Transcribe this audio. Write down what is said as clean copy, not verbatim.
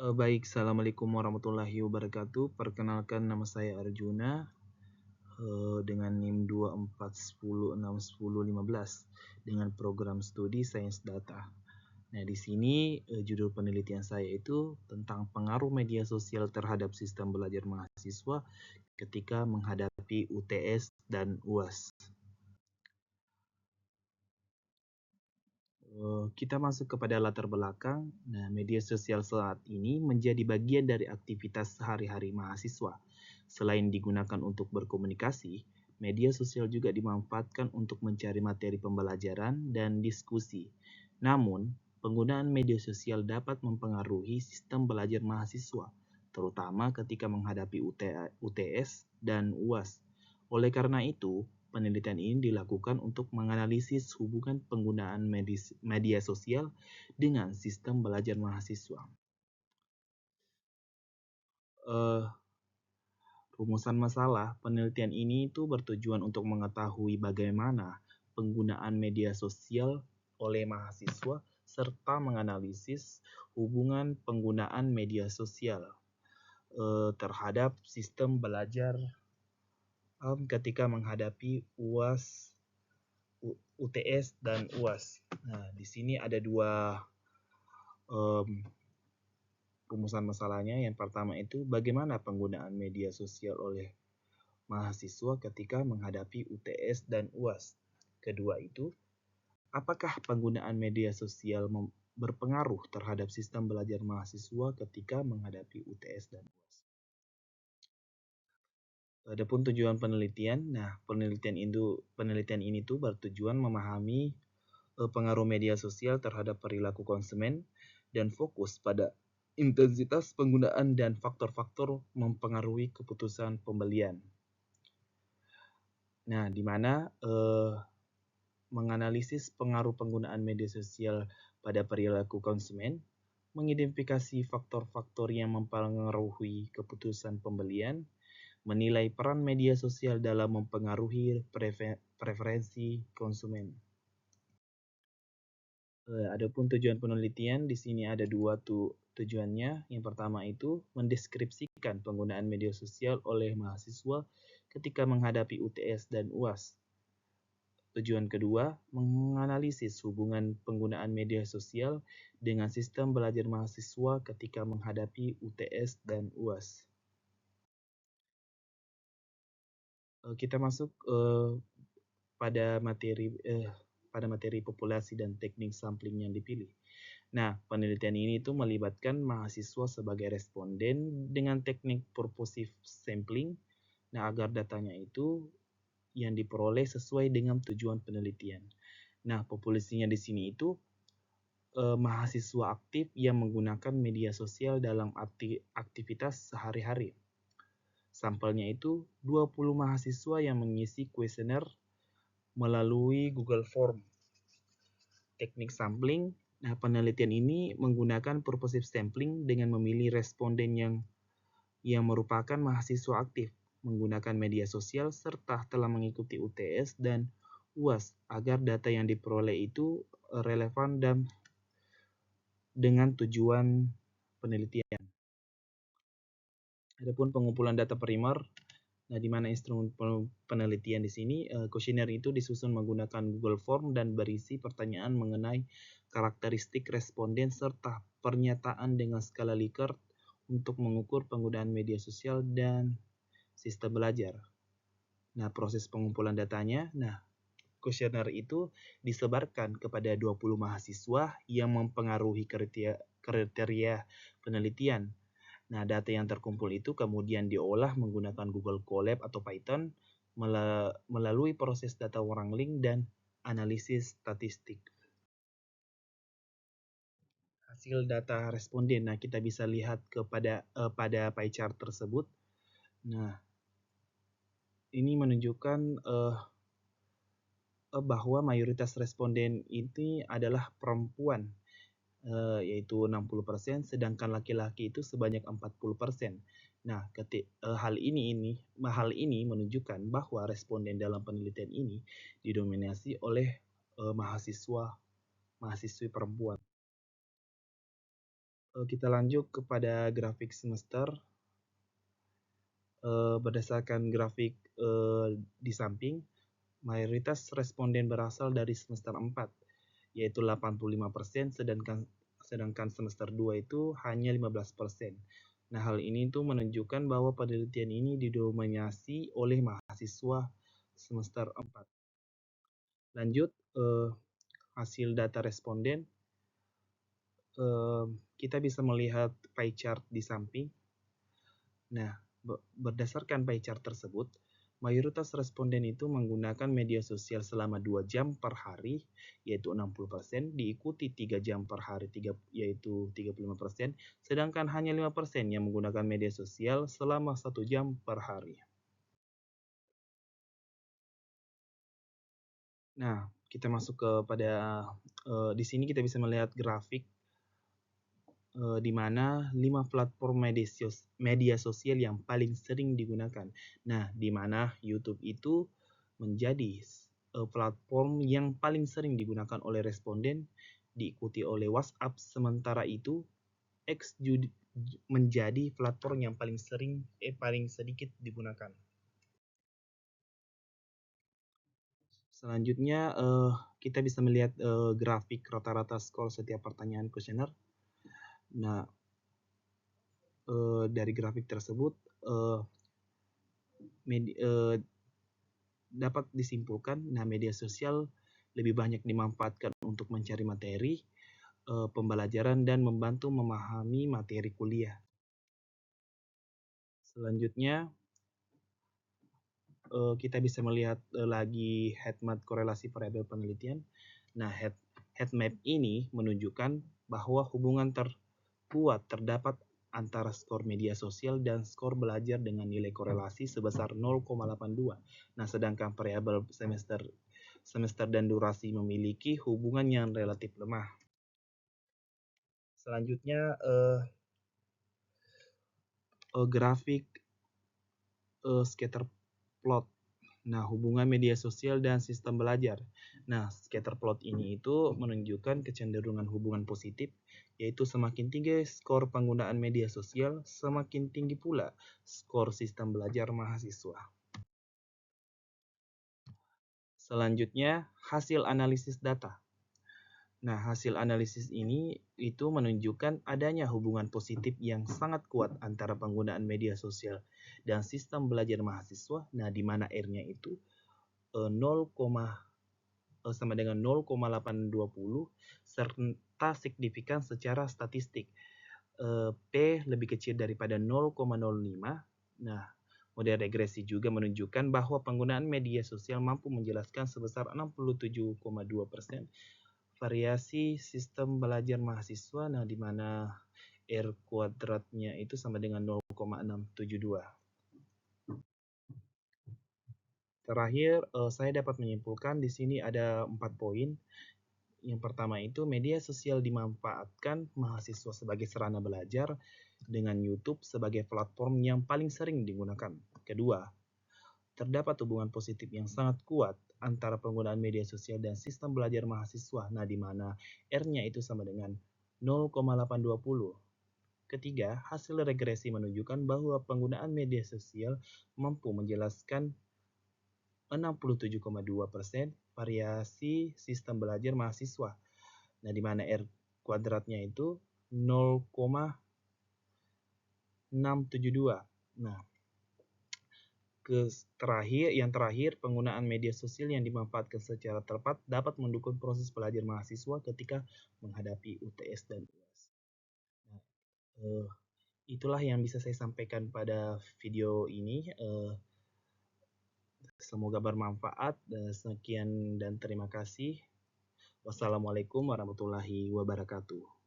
Baik, Assalamualaikum warahmatullahi wabarakatuh. Perkenalkan, nama saya Arjuna dengan NIM 24106115 dengan program studi Sains Data. Nah, di sini judul penelitian saya itu tentang pengaruh media sosial terhadap sistem belajar mahasiswa ketika menghadapi UTS dan UAS. Kita masuk kepada latar belakang. Nah, media sosial saat ini menjadi bagian dari aktivitas sehari-hari mahasiswa. Selain digunakan untuk berkomunikasi, media sosial juga dimanfaatkan untuk mencari materi pembelajaran dan diskusi. Namun, penggunaan media sosial dapat mempengaruhi sistem belajar mahasiswa, terutama ketika menghadapi UTS dan UAS. Oleh karena itu, penelitian ini dilakukan untuk menganalisis hubungan penggunaan media sosial dengan sistem belajar mahasiswa. Rumusan masalah penelitian ini itu bertujuan untuk mengetahui bagaimana penggunaan media sosial oleh mahasiswa serta menganalisis hubungan penggunaan media sosial terhadap sistem belajar ketika menghadapi UAS, UTS dan UAS. Nah, di sini ada dua rumusan masalahnya. Yang pertama itu bagaimana penggunaan media sosial oleh mahasiswa ketika menghadapi UTS dan UAS. Kedua itu, apakah penggunaan media sosial berpengaruh terhadap sistem belajar mahasiswa ketika menghadapi UTS dan UAS. Adapun tujuan penelitian, penelitian ini tuh bertujuan memahami pengaruh media sosial terhadap perilaku konsumen dan fokus pada intensitas penggunaan dan faktor-faktor mempengaruhi keputusan pembelian. Nah, di mana menganalisis pengaruh penggunaan media sosial pada perilaku konsumen, mengidentifikasi faktor-faktor yang mempengaruhi keputusan pembelian, menilai peran media sosial dalam mempengaruhi preferensi konsumen. Adapun tujuan penelitian di sini ada dua tujuannya. Yang pertama itu mendeskripsikan penggunaan media sosial oleh mahasiswa ketika menghadapi UTS dan UAS. Tujuan kedua, menganalisis hubungan penggunaan media sosial dengan sistem belajar mahasiswa ketika menghadapi UTS dan UAS. Kita masuk pada materi populasi dan teknik sampling yang dipilih. Nah, penelitian ini itu melibatkan mahasiswa sebagai responden dengan teknik purposive sampling. Nah, agar datanya itu yang diperoleh sesuai dengan tujuan penelitian. Nah, populasinya di sini itu mahasiswa aktif yang menggunakan media sosial dalam aktivitas sehari-hari. Sampelnya itu 20 mahasiswa yang mengisi kuesioner melalui Google Form. Teknik sampling. Nah, penelitian ini menggunakan purposive sampling dengan memilih responden yang merupakan mahasiswa aktif, menggunakan media sosial, serta telah mengikuti UTS dan UAS agar data yang diperoleh itu relevan dan dengan tujuan penelitian. Adapun pengumpulan data primer, nah di mana instrumen penelitian di sini, kuesioner itu disusun menggunakan Google Form dan berisi pertanyaan mengenai karakteristik responden serta pernyataan dengan skala Likert untuk mengukur penggunaan media sosial dan sistem belajar. Nah, proses pengumpulan datanya, kuesioner itu disebarkan kepada 20 mahasiswa yang mempengaruhi kriteria penelitian. Nah, data yang terkumpul itu kemudian diolah menggunakan Google Colab atau Python melalui proses data wrangling dan analisis statistik. Hasil data responden. Nah, kita bisa lihat pada pie chart tersebut. Nah, ini menunjukkan bahwa mayoritas responden ini adalah perempuan, yaitu 60%, sedangkan laki-laki itu sebanyak 40%. Nah, hal ini menunjukkan bahwa responden dalam penelitian ini didominasi oleh mahasiswi perempuan. Kita lanjut kepada grafik semester. Berdasarkan grafik di samping, mayoritas responden berasal dari semester 4, yaitu 85%, sedangkan semester 2 itu hanya 15%. Nah, hal ini tuh menunjukkan bahwa penelitian ini didominasi oleh mahasiswa semester 4. Lanjut, hasil data responden. Kita bisa melihat pie chart di samping. Nah, berdasarkan pie chart tersebut, mayoritas responden itu menggunakan media sosial selama 2 jam per hari, yaitu 60%, diikuti 3 jam per hari, yaitu 35%, sedangkan hanya 5% yang menggunakan media sosial selama 1 jam per hari. Nah, kita masuk kepada, di sini kita bisa melihat grafik di mana 5 platform media sosial yang paling sering digunakan. Nah, di mana YouTube itu menjadi platform yang paling sering digunakan oleh responden, diikuti oleh WhatsApp. Sementara itu, X menjadi platform yang paling sedikit digunakan. Selanjutnya, kita bisa melihat grafik rata-rata skor setiap pertanyaan kuesioner. Nah, dari grafik tersebut dapat disimpulkan, nah, media sosial lebih banyak dimanfaatkan untuk mencari materi, pembelajaran, dan membantu memahami materi kuliah. Selanjutnya, kita bisa melihat lagi heatmap korelasi variabel penelitian. Nah, heatmap ini menunjukkan bahwa hubungan terkuat terdapat antara skor media sosial dan skor belajar dengan nilai korelasi sebesar 0,82. Nah, sedangkan variabel semester dan durasi memiliki hubungan yang relatif lemah. Selanjutnya, grafik scatter plot. Nah, hubungan media sosial dan sistem belajar. Nah, scatter plot ini itu menunjukkan kecenderungan hubungan positif, yaitu semakin tinggi skor penggunaan media sosial, semakin tinggi pula skor sistem belajar mahasiswa. Selanjutnya, hasil analisis data. Nah, hasil analisis ini itu menunjukkan adanya hubungan positif yang sangat kuat antara penggunaan media sosial dan sistem belajar mahasiswa. Nah, di mana R-nya itu 0, sama dengan 0,820 serta signifikan secara statistik. P lebih kecil daripada 0,05. Nah, model regresi juga menunjukkan bahwa penggunaan media sosial mampu menjelaskan sebesar 67,2% variasi sistem belajar mahasiswa, nah, di mana R kuadratnya itu sama dengan 0,672. Terakhir, saya dapat menyimpulkan di sini ada 4 poin. Yang pertama itu, media sosial dimanfaatkan mahasiswa sebagai sarana belajar dengan YouTube sebagai platform yang paling sering digunakan. Kedua, terdapat hubungan positif yang sangat kuat antara penggunaan media sosial dan sistem belajar mahasiswa, nah, di mana R-nya itu sama dengan 0,820. Ketiga, hasil regresi menunjukkan bahwa penggunaan media sosial mampu menjelaskan 67,2% variasi sistem belajar mahasiswa. Nah, di mana R kuadratnya itu 0,672. Nah, yang terakhir, penggunaan media sosial yang dimanfaatkan secara tepat dapat mendukung proses belajar mahasiswa ketika menghadapi UTS dan UAS. Nah, itulah yang bisa saya sampaikan pada video ini. Semoga bermanfaat. Sekian dan terima kasih. Wassalamualaikum warahmatullahi wabarakatuh.